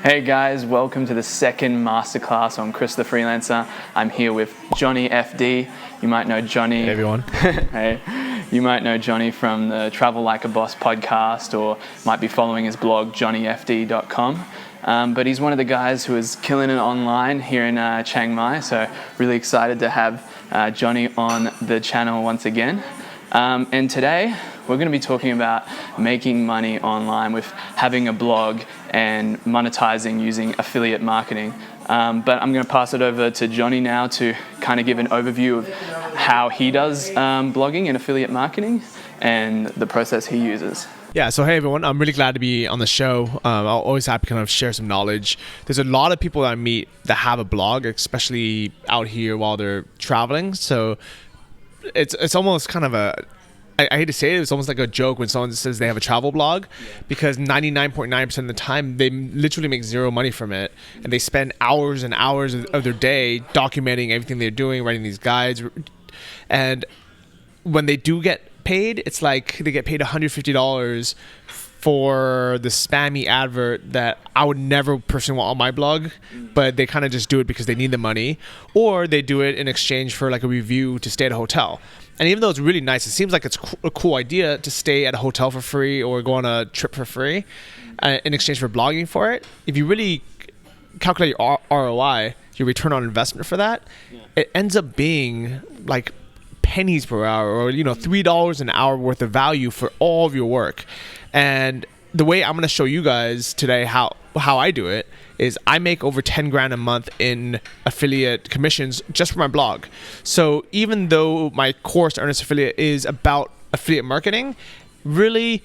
Hey guys, welcome to the second masterclass on Chris the Freelancer. I'm here with Johnny FD. You might know Johnny. Hey everyone. Hey. You might know Johnny from the Travel Like a Boss podcast, or might be following his blog, johnnyfd.com. But he's one of the guys who is killing it online here in Chiang Mai. So really excited to have Johnny on the channel once again. And today we're going to be talking about making money online with having a blog and monetizing using affiliate marketing. But I'm going to pass it over to Johnny now to kind of give an overview of how he does blogging and affiliate marketing and the process he uses. Yeah, so hey everyone, I'm really glad to be on the show. I'm always happy to kind of share some knowledge. There's a lot of people that I meet that have a blog, especially out here while they're traveling. So it's almost kind of I hate to say it, it's almost like a joke when someone says they have a travel blog, because 99.9% of the time they literally make zero money from it, and they spend hours and hours of their day documenting everything they're doing, writing these guides, and when they do get paid, it's like they get paid $150 for the spammy advert that I would never personally want on my blog, but they kind of just do it because they need the money, or they do it in exchange for like a review to stay at a hotel. And even though it's really nice, it seems like it's a cool idea to stay at a hotel for free or go on a trip for free in exchange for blogging for it. If you really calculate your ROI, your return on investment for that, it ends up being like pennies per hour, or $3 an hour worth of value for all of your work. And the way I'm going to show you guys today how I do it is I make over 10 grand a month in affiliate commissions just for my blog. So even though my course Earnest Affiliate is about affiliate marketing, really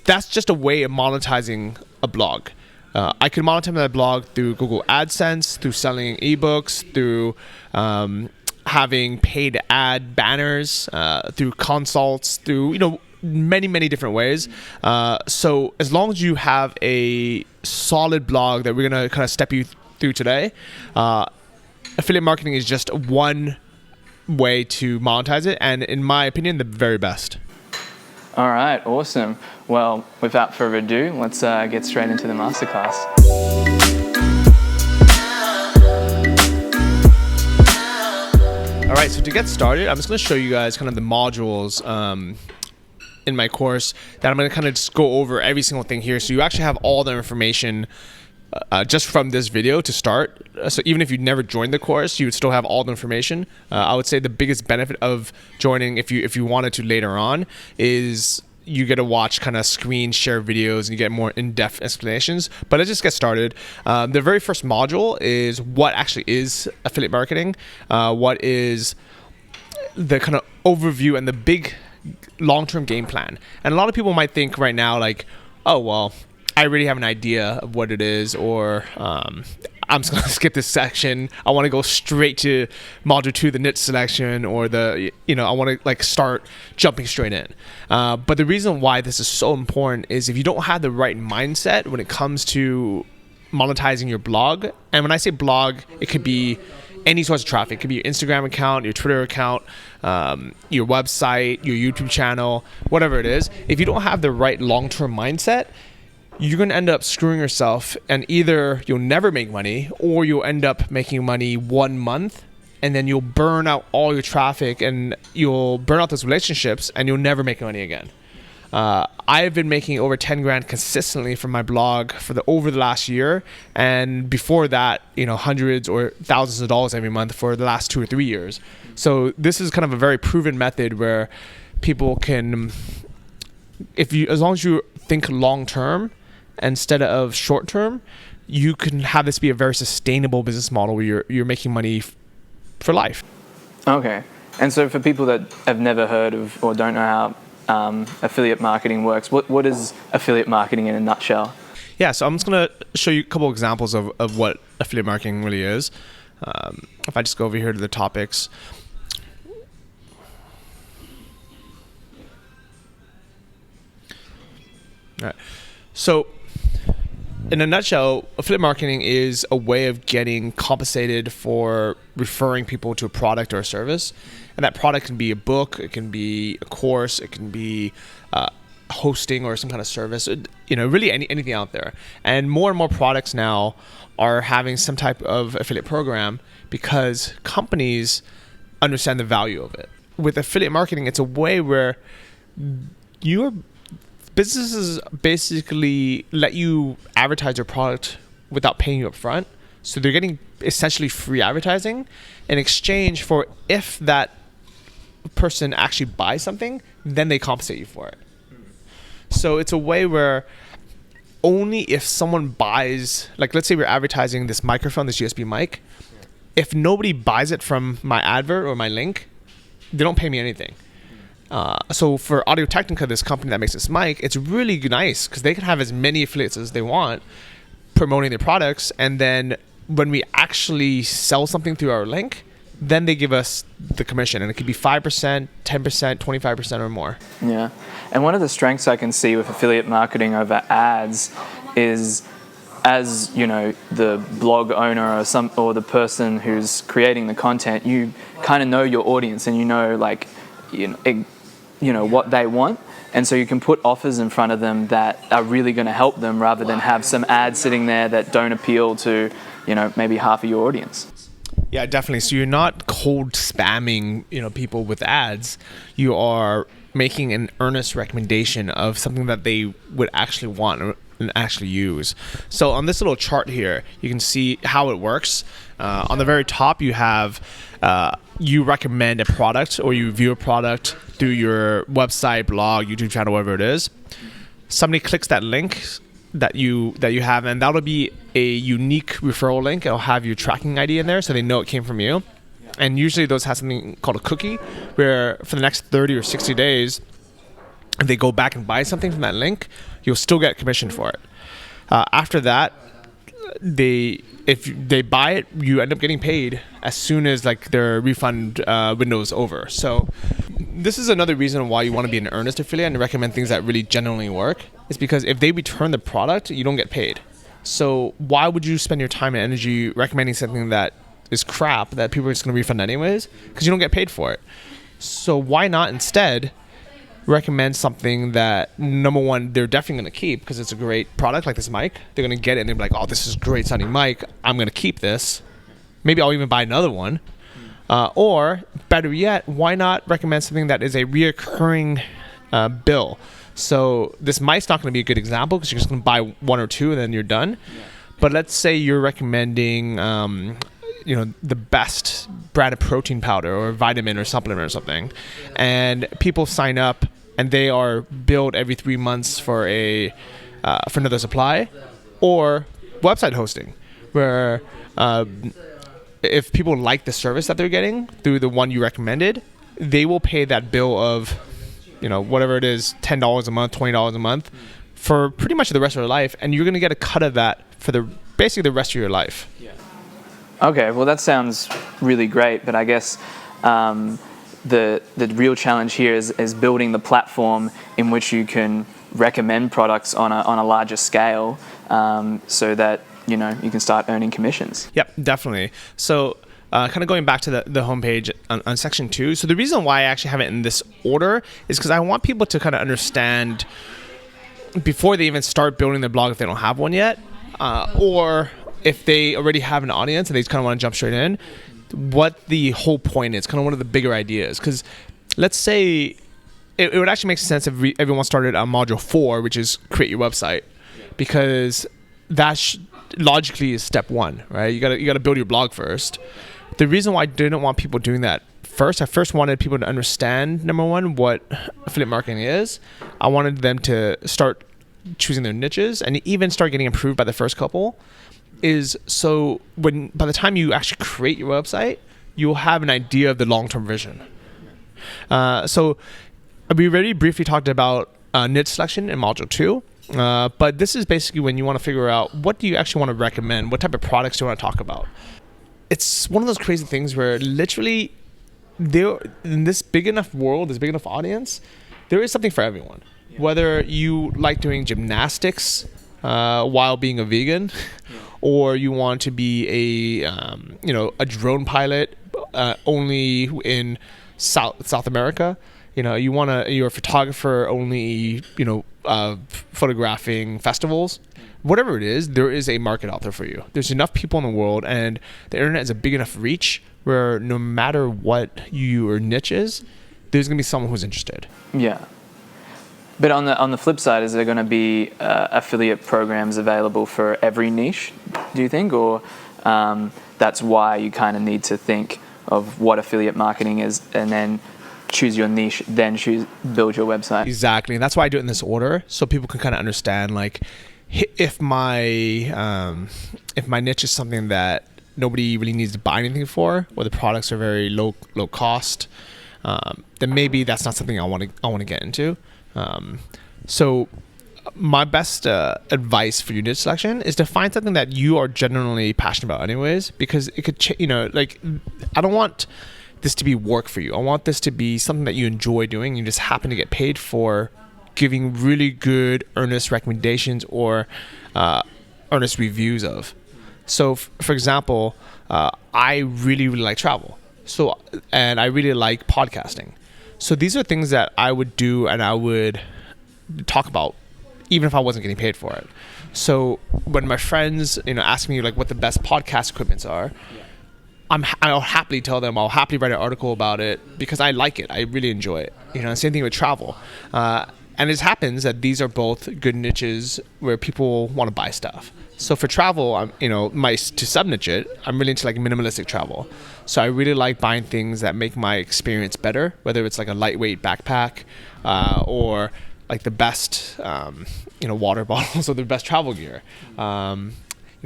that's just a way of monetizing a blog. I can monetize my blog through Google AdSense, through selling ebooks, through having paid ad banners, through consults, through many different ways. So as long as you have a solid blog that we're going to kind of step you through today, affiliate marketing is just one way to monetize it, and in my opinion, the very best. All right, awesome. Well, without further ado, let's get straight into the masterclass. All right, so to get started, I'm just going to show you guys kind of the modules in my course that I'm going to kind of just go over every single thing here. So you actually have all the information just from this video to start. So even if you'd never joined the course, you would still have all the information. I would say the biggest benefit of joining, if you wanted to later on, is you get to watch kind of screen share videos and you get more in-depth explanations. But let's just get started. The very first module is what actually is affiliate marketing, what is the kind of overview and the big long-term game plan. And a lot of people might think right now like, oh well, I already have an idea of what it is, or I'm just gonna skip this section. I want to go straight to module 2, the niche selection, or I want to like start jumping straight in. But the reason why this is so important is if you don't have the right mindset when it comes to monetizing your blog, and when I say blog, it could be any source of traffic. It could be your Instagram account, your Twitter account, your website, your YouTube channel, whatever it is. If you don't have the right long-term mindset, you're going to end up screwing yourself, and either you'll never make money, or you'll end up making money 1 month, and then you'll burn out all your traffic, and you'll burn out those relationships, and you'll never make money again. I've been making over 10 grand consistently from my blog over the last year, and before that, hundreds or thousands of dollars every month for the last 2 or 3 years. So this is kind of a very proven method where people can, as long as you think long term instead of short term, you can have this be a very sustainable business model where you're making money for life. Okay, and so for people that have never heard of or don't know how affiliate marketing works, what is affiliate marketing in a nutshell? Yeah, so I'm just going to show you a couple examples of what affiliate marketing really is. If I just go over here to the topics. All right. So in a nutshell, affiliate marketing is a way of getting compensated for referring people to a product or a service. And that product can be a book, it can be a course, it can be hosting or some kind of service, really anything out there. And more products now are having some type of affiliate program because companies understand the value of it. With affiliate marketing, it's a way where your businesses basically let you advertise your product without paying you up front. So they're getting essentially free advertising in exchange for, if that person actually buys something, then they compensate you for it. So it's a way where only if someone buys, like let's say we're advertising this microphone, this USB mic, if nobody buys it from my advert or my link, they don't pay me anything. So for Audio-Technica, this company that makes this mic, it's really nice because they can have as many affiliates as they want promoting their products, and then when we actually sell something through our link, then they give us the commission, and it could be 5%, 10%, 25% or more. Yeah. And one of the strengths I can see with affiliate marketing over ads is, as the blog owner or the person who's creating the content, you kind of know your audience, and what they want. And so you can put offers in front of them that are really going to help them, rather than have some ads sitting there that don't appeal to, maybe half of your audience. Yeah, definitely. So you're not cold spamming, people with ads. You are making an earnest recommendation of something that they would actually want and actually use. So on this little chart here, you can see how it works. On the very top, you have you recommend a product, or you review a product through your website, blog, YouTube channel, whatever it is. Somebody clicks that link that you have, and that'll be a unique referral link. It'll have your tracking ID in there, so they know it came from you. And usually those have something called a cookie, where for the next 30 or 60 days, if they go back and buy something from that link, you'll still get commission for it. After that, if they buy it, you end up getting paid as soon as their refund window is over. So this is another reason why you want to be an earnest affiliate and recommend things that really genuinely work. Is because if they return the product, you don't get paid. So why would you spend your time and energy recommending something that is crap that people are just going to refund anyways? Because you don't get paid for it. So why not instead recommend something that, number one, they're definitely going to keep because it's a great product, like this mic. They're going to get it and they're like, oh, this is a great sounding mic. I'm going to keep this. Maybe I'll even buy another one. Or better yet, why not recommend something that is a reoccurring bill? So this mic's not going to be a good example because you're just going to buy one or two and then you're done. Yeah. But let's say you're recommending, the best brand of protein powder or vitamin or supplement or something, and people sign up and they are billed every 3 months for another supply, or website hosting, where if people like the service that they're getting through the one you recommended, they will pay that bill of whatever it is, $10 a month, $20 a month for pretty much the rest of their life. And you're going to get a cut of that for basically the rest of your life. Yeah. Okay, well, that sounds really great. But I guess the real challenge here is building the platform in which you can recommend products on a larger scale, so that, you can start earning commissions. Yep, definitely. So kind of going back to the homepage on section 2. So the reason why I actually have it in this order is because I want people to kind of understand before they even start building their blog, if they don't have one yet, or if they already have an audience and they just kind of want to jump straight in, what the whole point is, kind of one of the bigger ideas. Because let's say it would actually make sense if everyone started on module 4, which is create your website, because that logically is step 1, right? You gotta build your blog first. The reason why I didn't want people doing that first, I first wanted people to understand, number one, what affiliate marketing is. I wanted them to start choosing their niches and even start getting improved by the first couple. So by the time you actually create your website, you'll have an idea of the long-term vision. So we already briefly talked about niche selection in module 2. But this is basically when you want to figure out what do you actually want to recommend, what type of products do you want to talk about. It's one of those crazy things where literally in this big enough world, this big enough audience, there is something for everyone. Yeah. Whether you like doing gymnastics while being a vegan, or you want to be a drone pilot only in South America. you're a photographer only, photographing festivals, whatever it is, there is a market out there for you. There's enough people in the world, and the internet is a big enough reach where no matter what your niche is, there's going to be someone who's interested. Yeah. But on the flip side, is there going to be affiliate programs available for every niche, do you think? Or that's why you kind of need to think of what affiliate marketing is and then choose your niche, then build your website? Exactly. And that's why I do it in this order, so people can kind of understand, like, if my niche is something that nobody really needs to buy anything for, or the products are very low cost, then maybe that's not something I want to get into. So my best advice for your niche selection is to find something that you are genuinely passionate about anyways, because it could I don't want this to be work for you. I want this to be something that you enjoy doing. You just happen to get paid for giving really good earnest recommendations or earnest reviews of. So for example, I really like travel, and I really like podcasting. So these are things that I would do and I would talk about even if I wasn't getting paid for it. So when my friends, ask me like what the best podcast equipments are, I'll happily tell them. I'll happily write an article about it because I like it. I really enjoy it. Same thing with travel. And it happens that these are both good niches where people want to buy stuff. So for travel, to sub-niche it, I'm really into like minimalistic travel. So I really like buying things that make my experience better, whether it's like a lightweight backpack or like the best, water bottles or the best travel gear.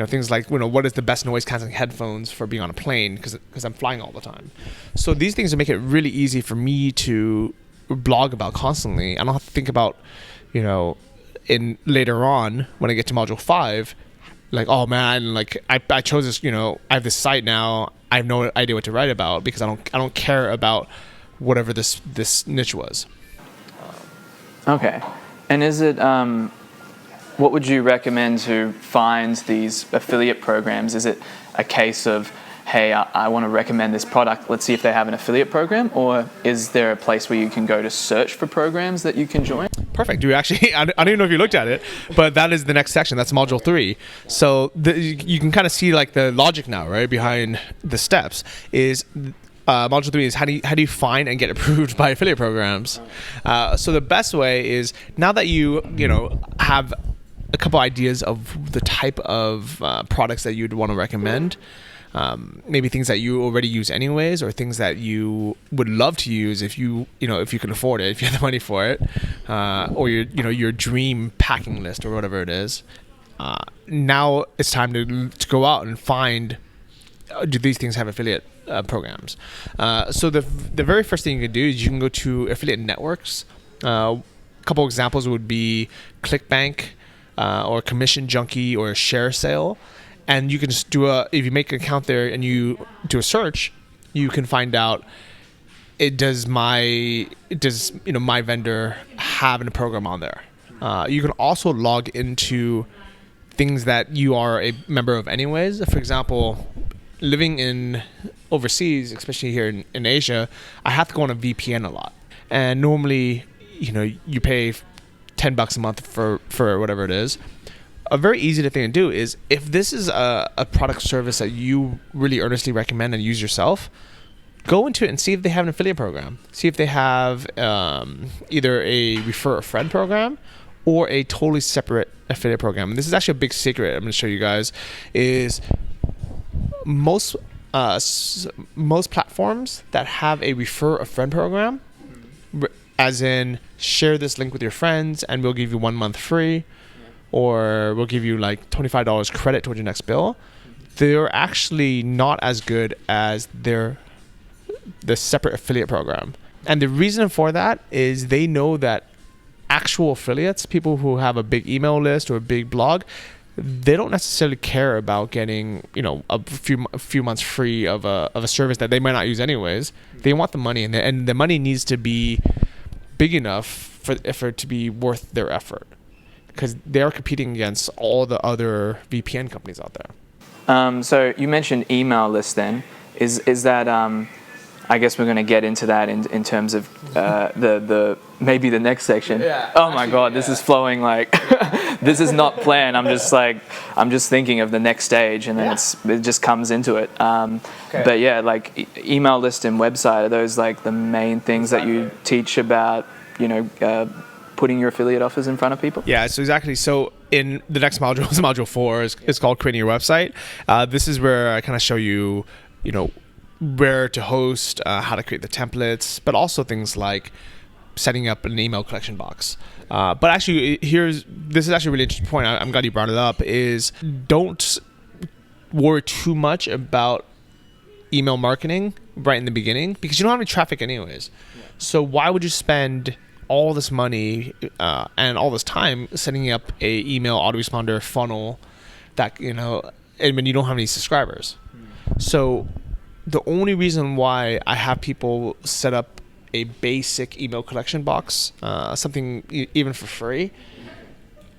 Things like, what is the best noise canceling headphones for being on a plane because I'm flying all the time. So these things make it really easy for me to blog about constantly. I don't have to think about, in later on when I get to module 5, like, oh man, like I chose this, I have this site now. I have no idea what to write about because I don't care about whatever this niche was. Okay. And is it, what would you recommend to find these affiliate programs? Is it a case of, hey, I want to recommend this product, let's see if they have an affiliate program? Or is there a place where you can go to search for programs that you can join? Perfect. I don't even know if you looked at it, but that is the next section. That's module 3. So you can kind of see like the logic now, right, behind the steps is module 3 is how do you find and get approved by affiliate programs? So the best way is, now that you have a couple ideas of the type of products that you'd want to recommend, maybe things that you already use anyways, or things that you would love to use if you can afford it, if you have the money for it, or your dream packing list or whatever it is. Now it's time to go out and find, do these things have affiliate programs? So the very first thing you can do is you can go to affiliate networks. A couple examples would be ClickBank, or Commission Junkie, or Share Sale. And you can just if you make an account there and you do a search, you can find out, does my vendor have a program on there? You can also log into things that you are a member of anyways. For example, living in overseas, especially here in Asia, I have to go on a VPN a lot. And normally, you pay $10 a month for whatever it is. A very easy thing to do is, if this is a product service that you really earnestly recommend and use yourself, go into it and see if they have an affiliate program. See if they have either a refer a friend program or a totally separate affiliate program. And this is actually a big secret I'm going to show you guys, is most platforms that have a refer a friend program, as in share this link with your friends and we'll give you 1 month free, or we'll give you like $25 credit towards your next bill, they're actually not as good as the separate affiliate program. And the reason for that is they know that actual affiliates, people who have a big email list or a big blog, they don't necessarily care about getting a few months free of a service that they might not use anyways. They want the money, and the money needs to be big enough for it to be worth their effort, because they are competing against all the other VPN companies out there. So you mentioned email list then. Is that I guess we're going to get into that in terms of the maybe the next section. Yeah, oh my God, this is flowing like this is not planned. I'm just thinking of the next stage, and then it just comes into it. But yeah, like email list and website, are those like the main things that you teach about? Putting your affiliate offers in front of people? Yeah, so exactly. So in the next module, module 4 is called creating your website. This is where I kind of show you, where to host, how to create the templates, but also things like setting up an email collection box. But actually, this is actually a really interesting point. I'm glad you brought it up. Is don't worry too much about email marketing right in the beginning, because you don't have any traffic anyways. Yeah. So why would you spend all this money and all this time setting up a email autoresponder funnel that and when you don't have any subscribers? So the only reason why I have people set up a basic email collection box, something even for free,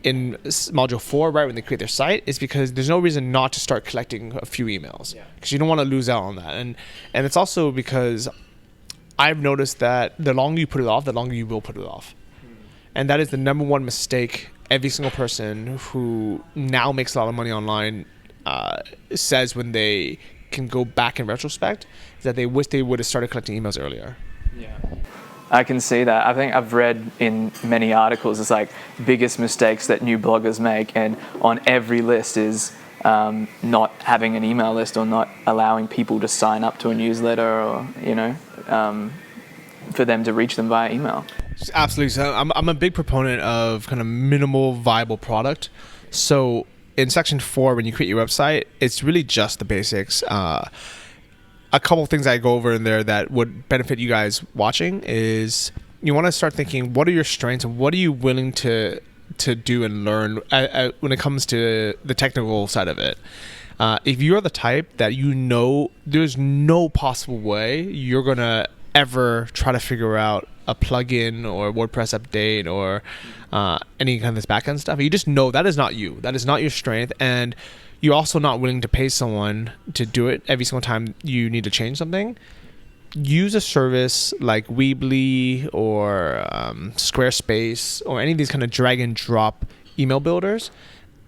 in module 4, right when they create their site, is because there's no reason not to start collecting a few emails, because you don't want to lose out on that. And it's also because I've noticed that the longer you put it off, the longer you will put it off. And that is the number one mistake every single person who now makes a lot of money online says when they can go back in retrospect, is that they wish they would have started collecting emails earlier. Yeah, I can see that. I think I've read in many articles, it's like biggest mistakes that new bloggers make, and on every list is not having an email list, or not allowing people to sign up to a newsletter, or for them to reach them via email. Absolutely. So I'm a big proponent of kind of minimal viable product. So in section 4, when you create your website, it's really just the basics. A couple of things I go over in there that would benefit you guys watching is you want to start thinking, what are your strengths and what are you willing to do and learn when it comes to the technical side of it. If you're the type that there's no possible way you're going to ever try to figure out a plugin or WordPress update or any kind of this backend stuff, you just know that is not you. That is not your strength, and you're also not willing to pay someone to do it every single time you need to change something. Use a service like Weebly or Squarespace or any of these kind of drag and drop email builders.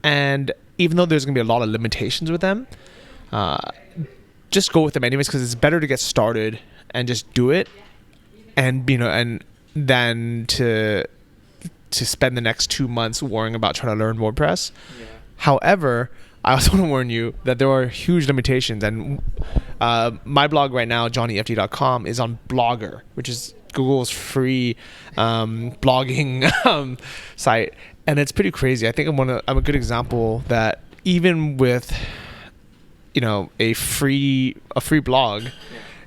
And even though there's going to be a lot of limitations with them, just go with them anyways, because it's better to get started and just do it, and and than to spend the next 2 months worrying about trying to learn WordPress. Yeah. However, I also want to warn you that there are huge limitations, and my blog right now, johnnyfd.com, is on Blogger, which is Google's free blogging site, and it's pretty crazy. I think I'm a good example that even with a free blog,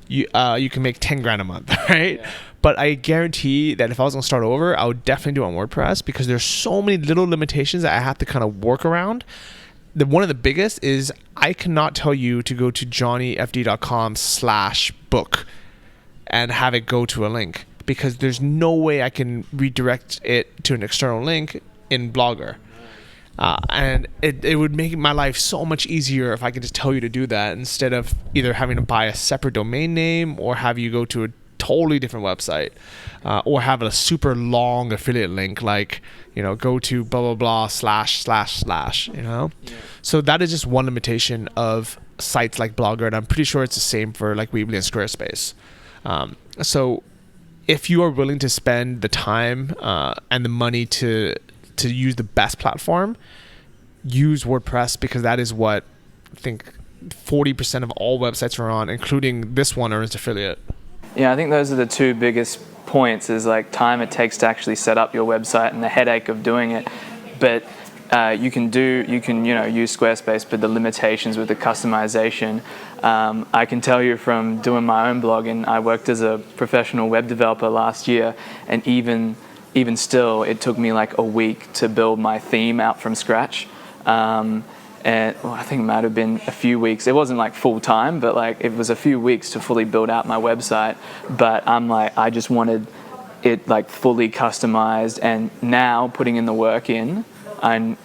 you can make 10 grand a month, right? Yeah. But I guarantee that if I was going to start over, I would definitely do it on WordPress, because there's so many little limitations that I have to kind of work around. One of the biggest is I cannot tell you to go to johnnyfd.com/book and have it go to a link, because there's no way I can redirect it to an external link in Blogger. And it would make my life so much easier if I could just tell you to do that, instead of either having to buy a separate domain name or have you go to a totally different website, or have a super long affiliate link like go to blah blah blah //. Yeah. So that is just one limitation of sites like Blogger, and I'm pretty sure it's the same for like Weebly and Squarespace. So if you are willing to spend the time and the money to use the best platform, use WordPress, because that is what I think 40% of all websites are on, including this one, or its affiliate. Yeah, I think those are the two biggest points, is like time it takes to actually set up your website and the headache of doing it. But you can use Squarespace, but the limitations with the customization. I can tell you from doing my own blog, and I worked as a professional web developer last year, and even still, it took me like a week to build my theme out from scratch. And I think it might have been a few weeks. It wasn't like full time, but like it was a few weeks to fully build out my website. But I just wanted it like fully customized, and now putting in the work in, I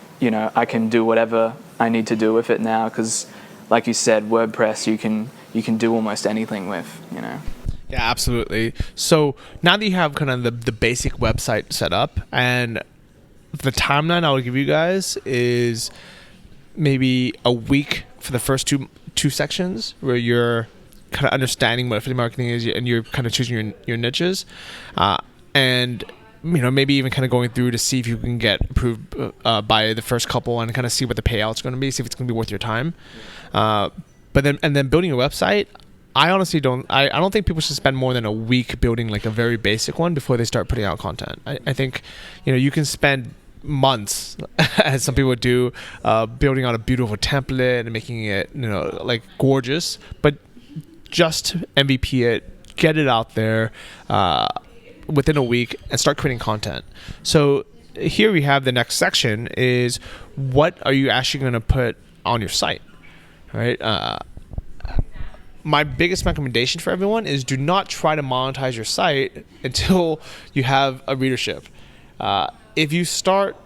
can do whatever I need to do with it now, because like you said, WordPress you can do almost anything with. Yeah, absolutely. So now that you have kind of the basic website set up, and the timeline I would give you guys is maybe a week for the first two sections where you're kind of understanding what affiliate marketing is and you're kind of choosing your niches, and maybe even kind of going through to see if you can get approved by the first couple and kind of see what the payout's going to be, see if it's going to be worth your time. But then building a website, I honestly don't. I don't think people should spend more than a week building like a very basic one before they start putting out content. I think you can spend months, as some people do, building out a beautiful template and making it like gorgeous. But just MVP it, get it out there within a week, and start creating content. So here we have the next section is what are you actually going to put on your site, right? My biggest recommendation for everyone is do not try to monetize your site until you have a readership. If you start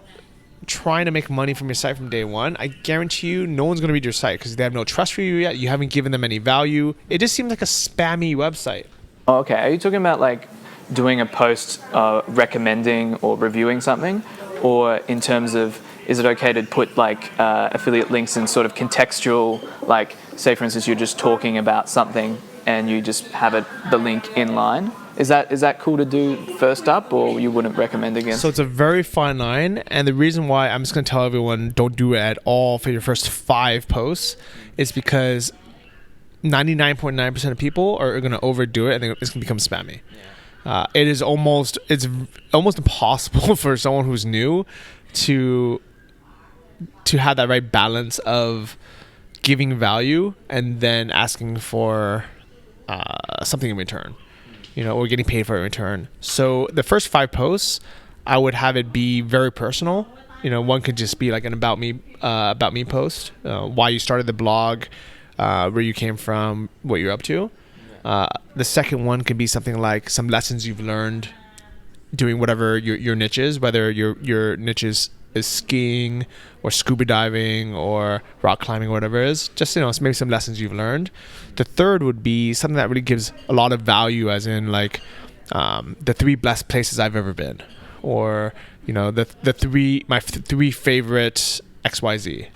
trying to make money from your site from day one, I guarantee you no one's going to read your site because they have no trust for you yet. You haven't given them any value. It just seems like a spammy website. Oh, okay. Are you talking about like doing a post recommending or reviewing something? Or in terms of, is it okay to put like affiliate links in sort of contextual, like say for instance you're just talking about something and you just have the link in line? Is that cool to do first up, or you wouldn't recommend against? So it's a very fine line, and the reason why I'm just going to tell everyone don't do it at all for your first 5 posts is because 99.9% of people are going to overdo it and it's going to become spammy. It's almost impossible for someone who's new to have that right balance of giving value and then asking for something in return, or getting paid for it in return. So the first 5 posts, I would have it be very personal. One could just be like an about me post, why you started the blog, where you came from, what you're up to. The second one could be something like some lessons you've learned doing whatever your niche is, whether your niche is skiing or scuba diving or rock climbing or whatever it is. Just maybe some lessons you've learned. The third would be something that really gives a lot of value, as in like the 3 best places I've ever been, or my 3 favorite XYZ.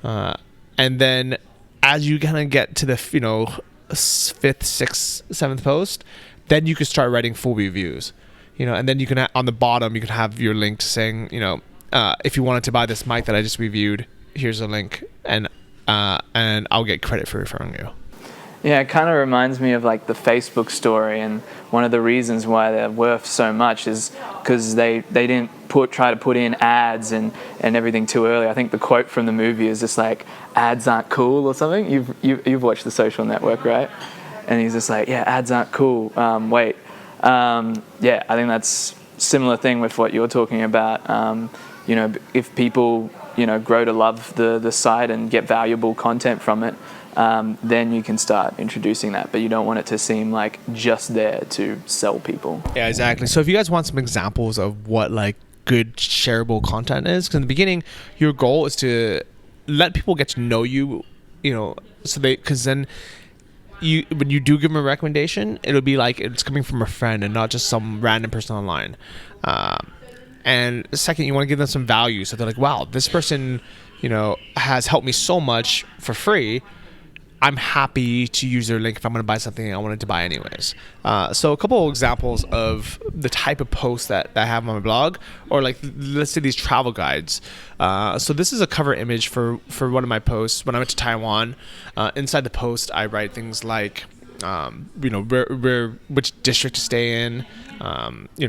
And then as you kind of get to the 5th, 6th, 7th post, then you can start writing full reviews. And then you can on the bottom you can have your link saying, if you wanted to buy this mic that I just reviewed, here's a link, and I'll get credit for referring you. Yeah, it kind of reminds me of like the Facebook story, and one of the reasons why they're worth so much is because they didn't try to put in ads and everything too early. I think the quote from the movie is just like, ads aren't cool or something. You've watched The Social Network, right? And he's just like, yeah, ads aren't cool. Wait. Yeah, I think that's similar thing with what you're talking about. If people grow to love the site and get valuable content from it, then you can start introducing that, but you don't want it to seem like just there to sell people. Yeah, exactly. So if you guys want some examples of what like good shareable content is, because in the beginning your goal is to let people get to know you, because then when you do give them a recommendation, it'll be like it's coming from a friend and not just some random person online. And second, you want to give them some value, so they're like, wow, this person has helped me so much for free. I'm happy to use their link if I'm going to buy something I wanted to buy anyways. So a couple of examples of the type of posts that I have on my blog, or like let's say these travel guides. So this is a cover image for one of my posts when I went to Taiwan. Inside the post, I write things like, which district to stay in,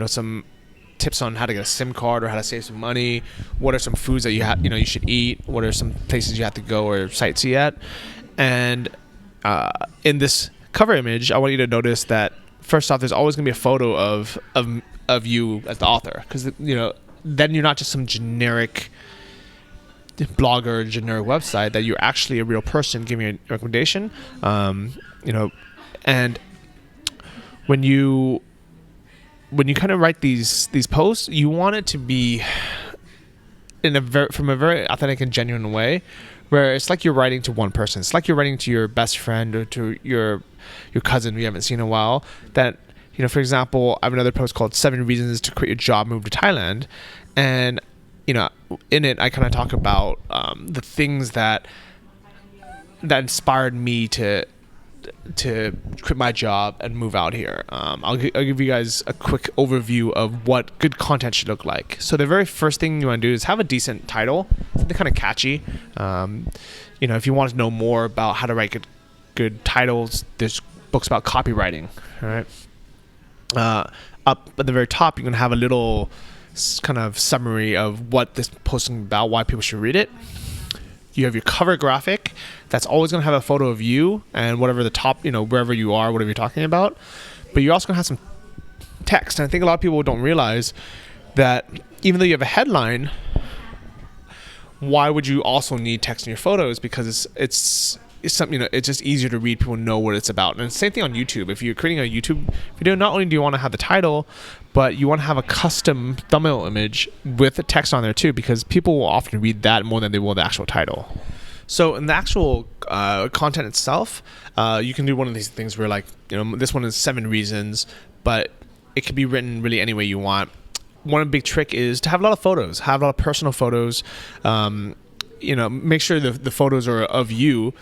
some tips on how to get a SIM card or how to save some money. What are some foods that you should eat? What are some places you have to go or sightsee at? And in this cover image, I want you to notice that first off, there's always going to be a photo of you as the author, because then you're not just some generic blogger, generic website, that you're actually a real person giving a recommendation. And when you kind of write these posts, you want it to be from a very authentic and genuine way, where it's like you're writing to one person. It's like you're writing to your best friend or to your cousin you haven't seen in a while. That, for example, I have another post called 7 Reasons to Quit Your Job, Move to Thailand. And, in it, I kind of talk about the things that inspired me to quit my job and move out here. I'll give you guys a quick overview of what good content should look like. So the very first thing you want to do is have a decent title, something kind of catchy. If you want to know more about how to write good titles, there's books about copywriting. All right. Up at the very top, you're going to have a little kind of summary of what this post is about, why people should read it. You have your cover graphic that's always going to have a photo of you and whatever the top, wherever you are, whatever you're talking about. But you're also going to have some text. And I think a lot of people don't realize that even though you have a headline, why would you also need text in your photos? Because it's something, it's just easier to read. People know what it's about. And the same thing on YouTube. If you're creating a YouTube video, not only do you want to have the title, but you want to have a custom thumbnail image with the text on there too, because people will often read that more than they will the actual title. So in the actual content itself, you can do one of these things where this one is 7 reasons, but it can be written really any way you want. One big trick is to have a lot of photos, have a lot of personal photos. Make sure the photos are of you.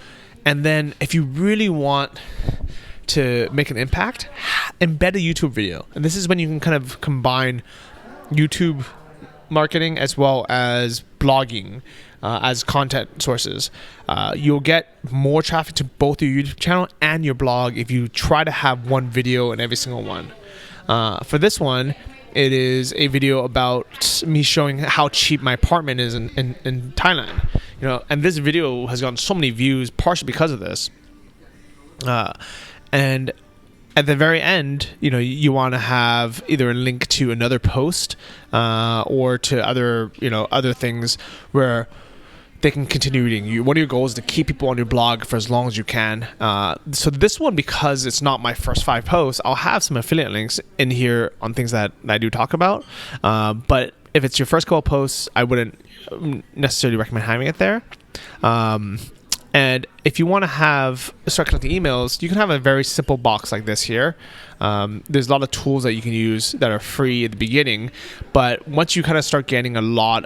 And then if you really want to make an impact, embed a YouTube video. And this is when you can kind of combine YouTube marketing as well as blogging as content sources. You'll get more traffic to both your YouTube channel and your blog if you try to have one video in every single one. For this one, it is a video about me showing how cheap my apartment is in Thailand. And this video has gotten so many views partially because of this. And at the very end, you want to have either a link to another post or to other things where they can continue reading. One of your goals is to keep people on your blog for as long as you can. So this one, because it's not my first 5 posts, I'll have some affiliate links in here on things that I do talk about. But if it's your first couple posts, I wouldn't necessarily recommend having it there. And if you want to start collecting emails, you can have a very simple box like this here. There's a lot of tools that you can use that are free at the beginning, but once you kind of start getting a lot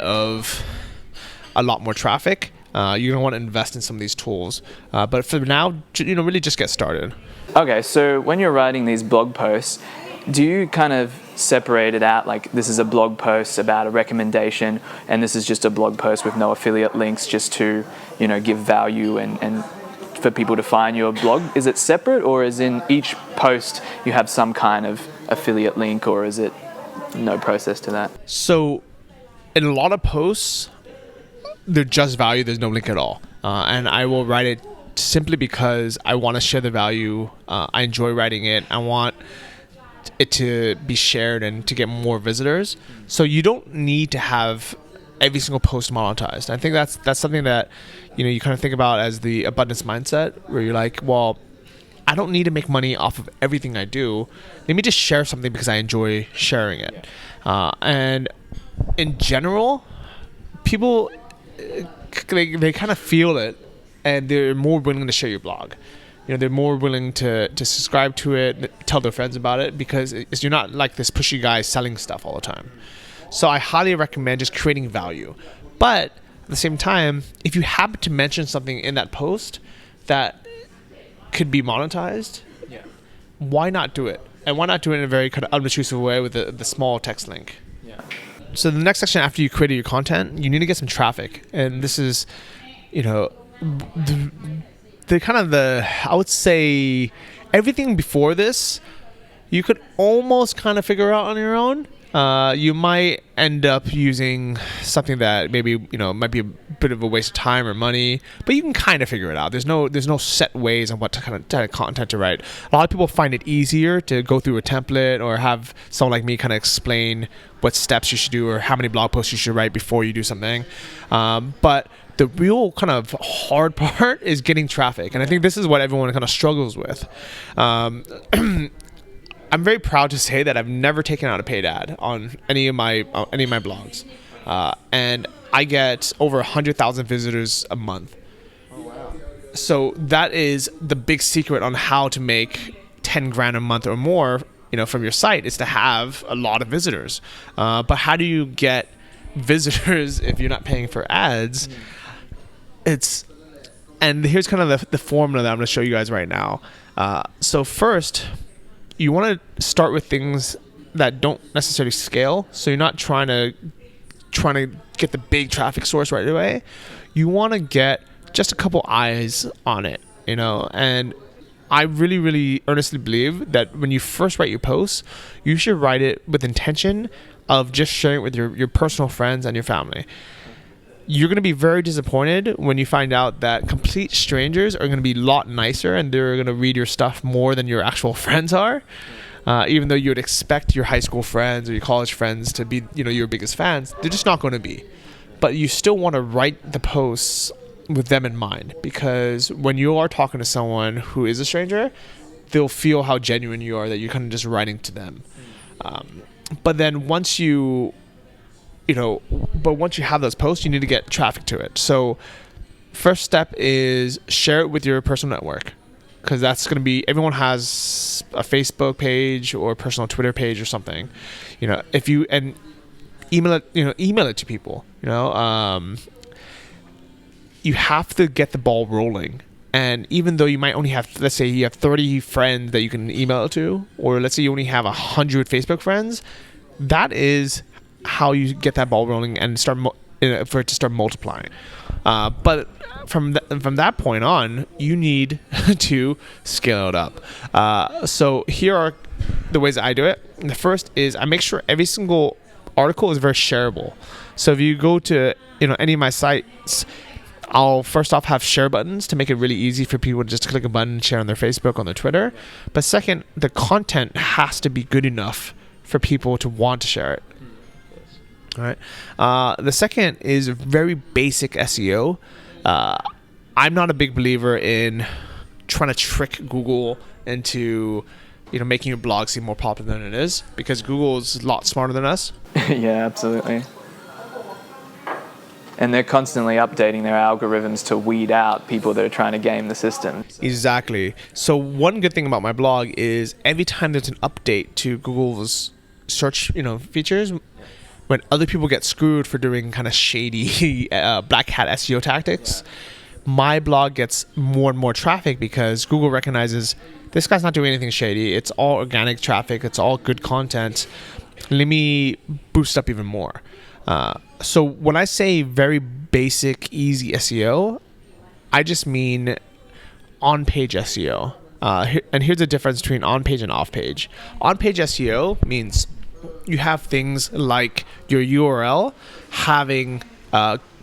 more traffic, you're going to want to invest in some of these tools. But for now, really just get started. Okay, so when you're writing these blog posts, do you kind of separate it out, like this is a blog post about a recommendation and this is just a blog post with no affiliate links, just to give value and for people to find your blog? Is it separate, or is in each post you have some kind of affiliate link, or is it no process to that? So in a lot of posts, they're just value, there's no link at all, and I will write it simply because I want to share the value. I enjoy writing it. I want it to be shared and to get more visitors. So you don't need to have every single post monetized. I think that's something that you kind of think about as the abundance mindset, where you're like, well, I don't need to make money off of everything I do. Let me just share something because I enjoy sharing it. And in general, people they kind of feel it, and they're more willing to share your blog. They're more willing to subscribe to it, tell their friends about it, because you're not like this pushy guy selling stuff all the time. So I highly recommend just creating value. But at the same time, if you happen to mention something in that post that could be monetized, why not do it? And why not do it in a very kind of unobtrusive way with the small text link? Yeah. So the next section after you created your content, you need to get some traffic. And this is, I would say everything before this, you could almost kind of figure out on your own. You might end up using something that maybe might be a bit of a waste of time or money, but you can kind of figure it out. There's no set ways on what kind of content to write. A lot of people find it easier to go through a template or have someone like me kind of explain what steps you should do or how many blog posts you should write before you do something. But the real kind of hard part is getting traffic, and I think this is what everyone kind of struggles with. I'm very proud to say that I've never taken out a paid ad on any of my blogs, and I get over 100,000 visitors a month. So that is the big secret on how to make 10 grand a month or more, from your site, is to have a lot of visitors. But how do you get visitors if you're not paying for ads? And here's kind of the formula that I'm going to show you guys right now. So first, you want to start with things that don't necessarily scale. So you're not trying to get the big traffic source right away. You want to get just a couple eyes on it, and I really, really earnestly believe that when you first write your posts, you should write it with intention of just sharing it with your personal friends and your family. You're going to be very disappointed when you find out that complete strangers are going to be a lot nicer and they're going to read your stuff more than your actual friends are. Even though you would expect your high school friends or your college friends to be, your biggest fans, they're just not going to be. But you still want to write the posts with them in mind, because when you are talking to someone who is a stranger, they'll feel how genuine you are, that you're kind of just writing to them. But then once you have those posts, you need to get traffic to it. So first step is share it with your personal network, because that's going to be, everyone has a Facebook page or a personal Twitter page or something. If you and email it to people. You have to get the ball rolling. And even though you might only have, let's say you have 30 friends that you can email it to, or let's say you only have 100 Facebook friends, that is how you get that ball rolling and for it to start multiplying. But from that point on, you need to scale it up. So here are the ways that I do it. The first is I make sure every single article is very shareable. So if you go to any of my sites, I'll first off have share buttons to make it really easy for people to just click a button and share on their Facebook, on their Twitter. But second, the content has to be good enough for people to want to share it. All right. The second is very basic SEO. I'm not a big believer in trying to trick Google into making your blog seem more popular than it is, because Google is a lot smarter than us. Yeah, absolutely. And they're constantly updating their algorithms to weed out people that are trying to game the system. Exactly. So one good thing about my blog is every time there's an update to Google's search, features, when other people get screwed for doing kind of shady black hat SEO tactics, my blog gets more and more traffic because Google recognizes this guy's not doing anything shady. It's all organic traffic. It's all good content. Let me boost up even more. So when I say very basic, easy SEO, I just mean on-page SEO. And here's the difference between on-page and off-page. On-page SEO means you have things like your URL having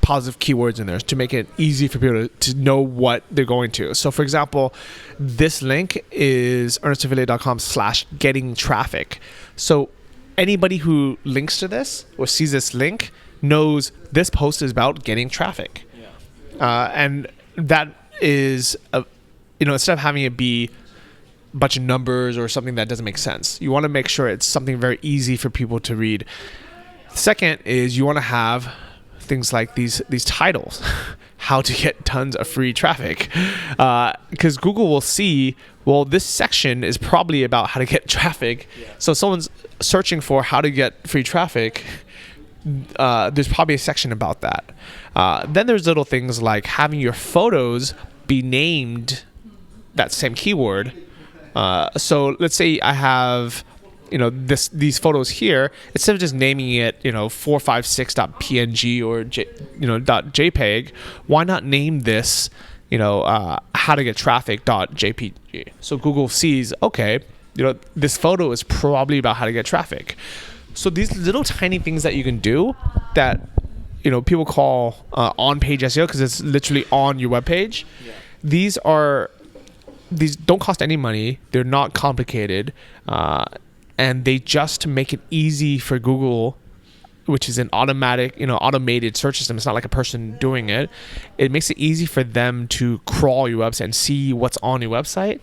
positive keywords in there to make it easy for people to know what they're going to. So for example, this link is earnestaffiliate.com/getting traffic. So anybody who links to this or sees this link knows this post is about getting traffic. And that is, instead of having it be a bunch of numbers or something that doesn't make sense, you want to make sure it's something very easy for people to read. Second is you want to have things like these titles, how to get tons of free traffic, because Google will see, well, this section is probably about how to get traffic. So someone's searching for how to get free traffic, there's probably a section about that. Then there's little things like having your photos be named that same keyword. So let's say I have these photos here, instead of just naming it 456.png or .jpeg, why not name this how to get traffic.jpg? So Google sees, okay, this photo is probably about how to get traffic. So these little tiny things that you can do that people call on-page SEO, because it's literally on your webpage. These don't cost any money. They're not complicated, and they just make it easy for Google, which is an automated search system. It's not like a person doing it. It makes it easy for them to crawl your website and see what's on your website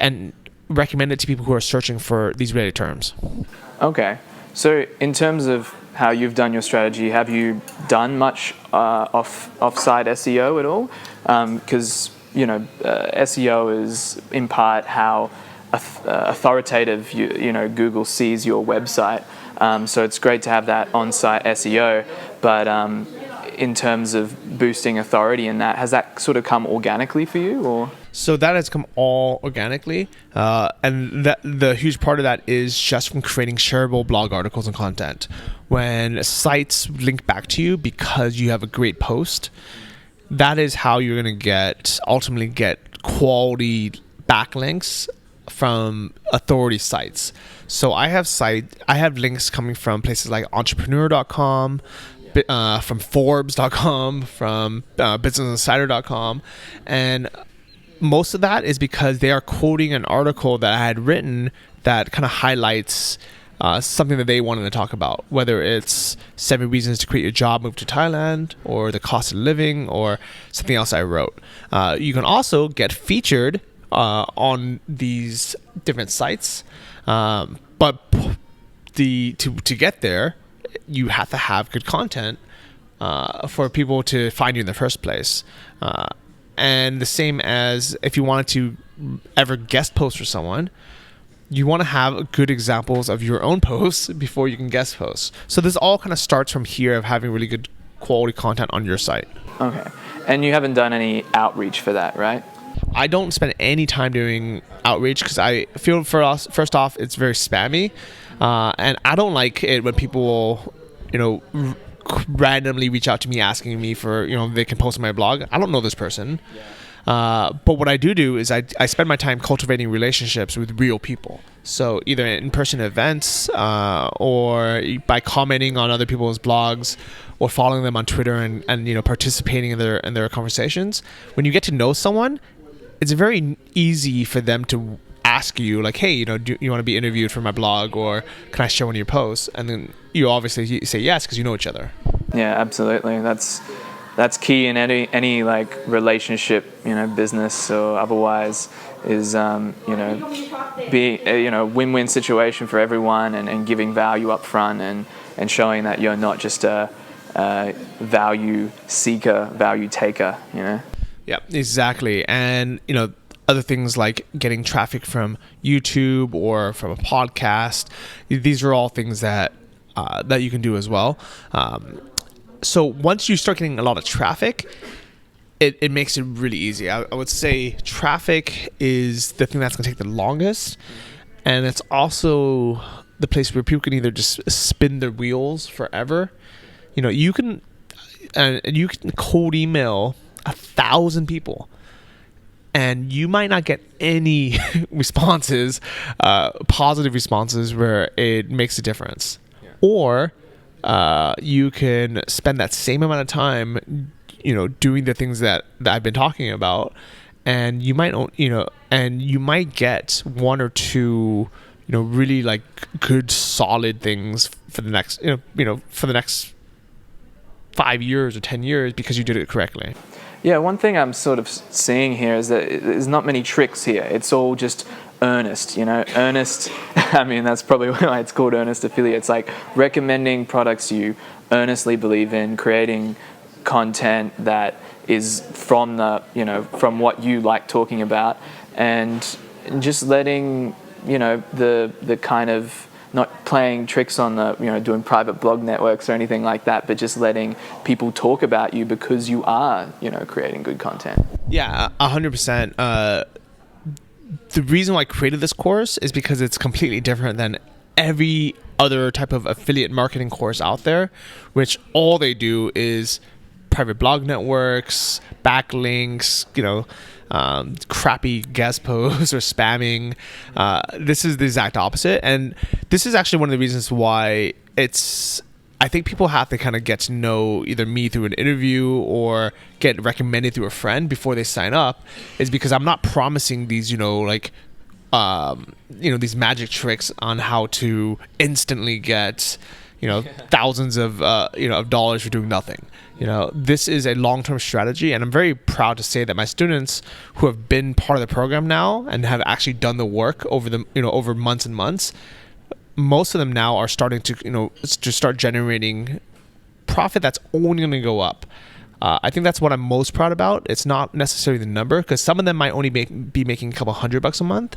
and recommend it to people who are searching for these related terms. Okay. So in terms of how you've done your strategy, have you done much off-site SEO at all? Because SEO is in part how authoritative Google sees your website. So it's great to have that on-site SEO, but in terms of boosting authority in that, has that sort of come organically for you, or? So that has come all organically, and the huge part of that is just from creating shareable blog articles and content. When sites link back to you because you have a great post, that is how you're going to ultimately get quality backlinks from authority sites. So I have links coming from places like entrepreneur.com, from Forbes.com, from businessinsider.com, and most of that is because they are quoting an article that I had written that kind of highlights something that they wanted to talk about, whether it's 7 reasons to quit your job, move to Thailand, or the cost of living, or something else I wrote. You can also get featured on these different sites, but to get there, you have to have good content for people to find you in the first place. And the same as if you wanted to ever guest post for someone, you want to have good examples of your own posts before you can guest post. So this all kind of starts from here of having really good quality content on your site. Okay. And you haven't done any outreach for that, right? I don't spend any time doing outreach because I feel first off, it's very spammy. And I don't like it when people, randomly reach out to me asking me for, they can post on my blog. I don't know this person. But what I do is I spend my time cultivating relationships with real people. So either in-person events or by commenting on other people's blogs or following them on Twitter and participating in their conversations. When you get to know someone, it's very easy for them to ask you like, hey, do you want to be interviewed for my blog, or can I share one of your posts? And then you obviously say yes because you know each other. Yeah, absolutely. That's key in any like relationship, business or otherwise, is be a win-win situation for everyone, and giving value up front, and showing that you're not just a value seeker, value taker. Yeah, exactly. And other things like getting traffic from YouTube or from a podcast, these are all things that you can do as well. So once you start getting a lot of traffic, it makes it really easy. I would say traffic is the thing that's going to take the longest, and it's also the place where people can either just spin their wheels forever. You can cold email 1,000 people, and you might not get any responses, positive responses where it makes a difference. Yeah. Or you can spend that same amount of time, doing the things that I've been talking about, and you might, and you might get one or two, really like good solid things for the next, for the next 5 years or 10 years because you did it correctly. Yeah, one thing I'm sort of seeing here is that there's not many tricks here. It's all just earnest, earnest. I mean, that's probably why it's called earnest affiliate. It's like recommending products you earnestly believe in, creating content that is from from what you like talking about, and just letting, the kind of, not playing tricks on the, doing private blog networks or anything like that, but just letting people talk about you because you are, creating good content. Yeah, 100%. The reason why I created this course is because it's completely different than every other type of affiliate marketing course out there, which all they do is private blog networks, backlinks, crappy guest posts or spamming. This is the exact opposite, and this is actually one of the reasons why I think people have to kind of get to know either me through an interview or get recommended through a friend before they sign up, is because I'm not promising these, these magic tricks on how to instantly get, thousands of, of dollars for doing nothing. This is a long-term strategy, and I'm very proud to say that my students who have been part of the program now and have actually done the work over months and months, most of them now are starting to, to start generating profit that's only going to go up. I think that's what I'm most proud about. It's not necessarily the number, because some of them might only be making a couple $100 a month,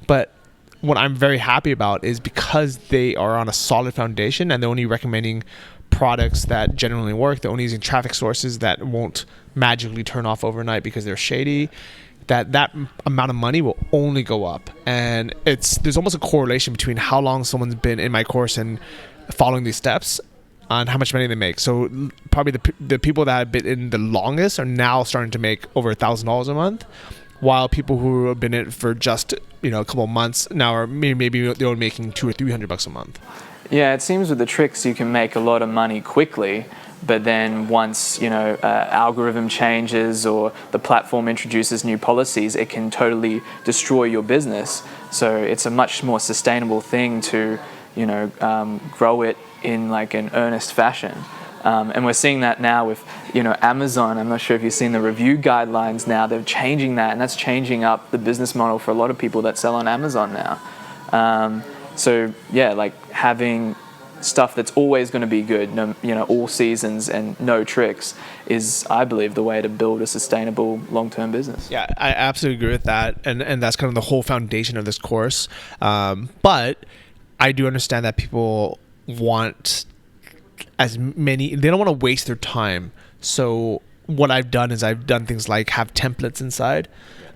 but what I'm very happy about is because they are on a solid foundation and they're only recommending products that genuinely work. They're only using traffic sources that won't magically turn off overnight because they're shady. That amount of money will only go up, and there's almost a correlation between how long someone's been in my course and following these steps on how much money they make. So probably the people that have been in the longest are now starting to make over $1,000 a month, while people who have been in it for just a couple of months now are maybe they're making $200 or $300 a month. Yeah, it seems with the tricks you can make a lot of money quickly, but then once algorithm changes or the platform introduces new policies, it can totally destroy your business. So it's a much more sustainable thing to grow it in like an earnest fashion. And we're seeing that now with Amazon. I'm not sure if you've seen the review guidelines now. They're changing that, and that's changing up the business model for a lot of people that sell on Amazon now. So yeah, like having stuff that's always going to be good, all seasons and no tricks is, I believe, the way to build a sustainable long-term business. Yeah, I absolutely agree with that, and that's kind of the whole foundation of this course. But I do understand that people want they don't want to waste their time. So what I've done is I've done things like have templates inside.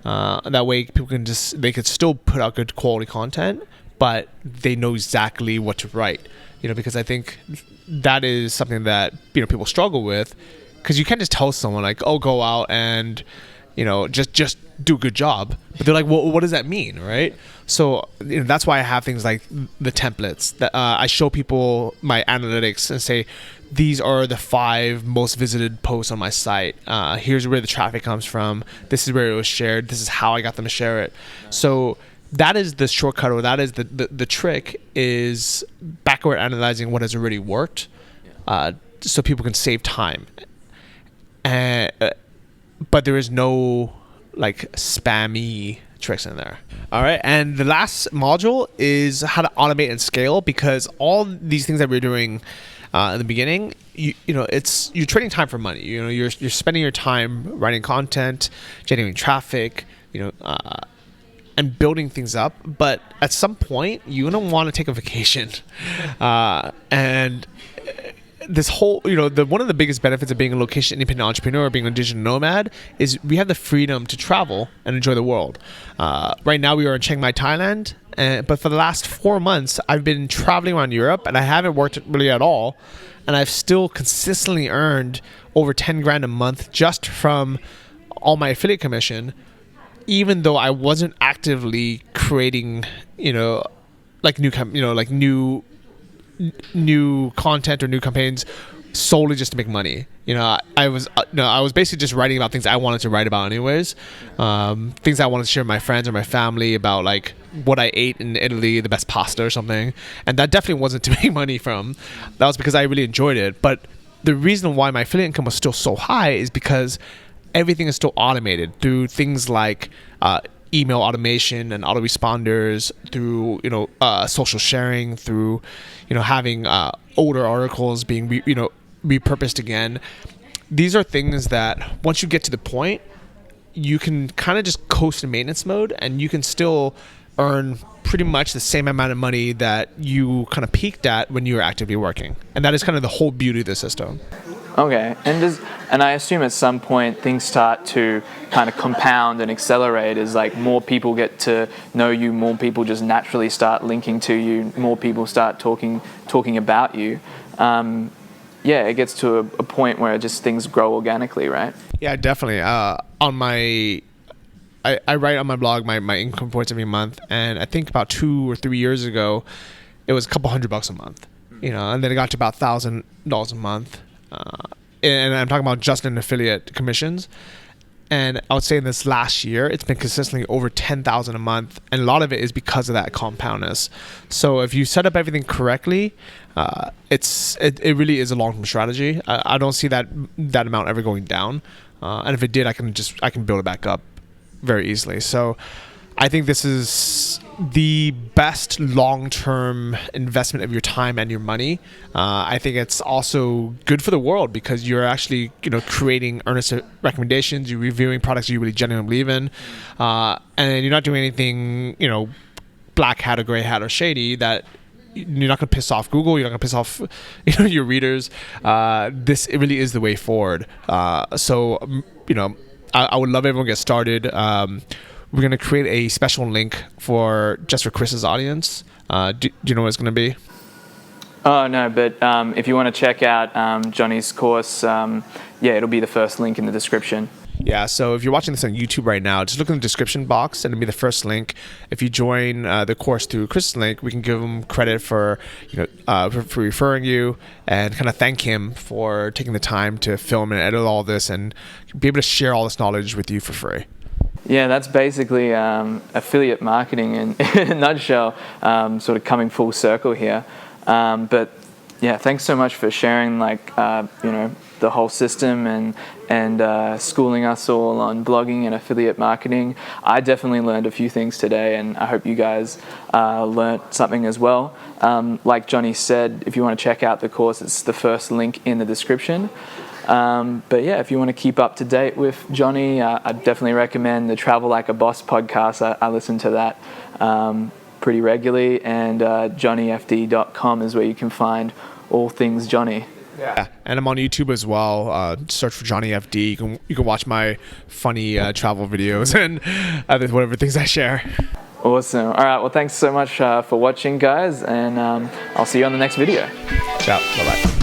That way people they could still put out good quality content, but they know exactly what to write. Because I think that is something that people struggle with, because you can't just tell someone like, oh, go out and just do a good job, but they're like, well, what does that mean, right? So that's why I have things like the templates that I show people my analytics and say, these are the 5 most visited posts on my site. Here's where the traffic comes from. This is where it was shared. This is how I got them to share it. So that is the shortcut, or that is the trick, is backward analyzing what has already worked, so people can save time. But there is no like spammy tricks in there. All right, and the last module is how to automate and scale, because all these things that we're doing in the beginning, you're trading time for money. You're spending your time writing content, generating traffic, and building things up, but at some point you don't want to take a vacation. And this whole, one of the biggest benefits of being a location independent entrepreneur, being a digital nomad, is we have the freedom to travel and enjoy the world. Right now we are in Chiang Mai, Thailand, but for the last 4 months I've been traveling around Europe, and I haven't worked really at all, and I've still consistently earned over 10 grand a month just from all my affiliate commission, even though I wasn't actively creating, new content or new campaigns solely just to make money. I was basically just writing about things I wanted to write about anyways. Things I wanted to share with my friends or my family about, like what I ate in Italy, the best pasta or something. And that definitely wasn't to make money from. That was because I really enjoyed it. But the reason why my affiliate income was still so high is because everything is still automated through things like email automation and autoresponders, through social sharing, through having older articles being repurposed again. These are things that once you get to the point, you can kind of just coast in maintenance mode, and you can still earn pretty much the same amount of money that you kind of peaked at when you were actively working. And that is kind of the whole beauty of the system. Okay, and I assume at some point things start to kind of compound and accelerate as like more people get to know you, more people just naturally start linking to you, more people start talking about you. It gets to a point where just things grow organically, right? Yeah, definitely. I write on my blog my income reports every month, and I think about 2 or 3 years ago, it was a couple $100 a month, and then it got to about $1,000 a month. And I'm talking about just in affiliate commissions. And I would say in this last year, it's been consistently over 10,000 a month. And a lot of it is because of that compoundness. So if you set up everything correctly, it really is a long-term strategy. I don't see that amount ever going down. And if it did, I can build it back up very easily. So I think this is the best long-term investment of your time and your money. I think it's also good for the world because you're actually, creating earnest recommendations. You're reviewing products you really genuinely believe in, and you're not doing anything, black hat or gray hat or shady that you're not going to piss off Google. You're not going to piss off, your readers. It really is the way forward. So, I would love everyone to get started. We're going to create a special link just for Chris's audience. Do you know what it's going to be? Oh, no, but if you want to check out Johnny's course, it'll be the first link in the description. Yeah, so if you're watching this on YouTube right now, just look in the description box and it'll be the first link. If you join the course through Chris's link, we can give him credit for for referring you and kind of thank him for taking the time to film and edit all this and be able to share all this knowledge with you for free. Yeah, that's basically affiliate marketing in a nutshell, sort of coming full circle here. But yeah, thanks so much for sharing the whole system and schooling us all on blogging and affiliate marketing. I definitely learned a few things today, and I hope you guys learned something as well. Like Johnny said, if you want to check out the course, it's the first link in the description. But yeah, if you want to keep up to date with Johnny, I definitely recommend the Travel Like a Boss podcast. I listen to that pretty regularly, and johnnyfd.com is where you can find all things Johnny. Yeah, and I'm on YouTube as well. Search for Johnny FD. You can watch my funny travel videos and whatever things I share. Awesome. All right. Well, thanks so much for watching, guys, and I'll see you on the next video. Ciao. Bye bye.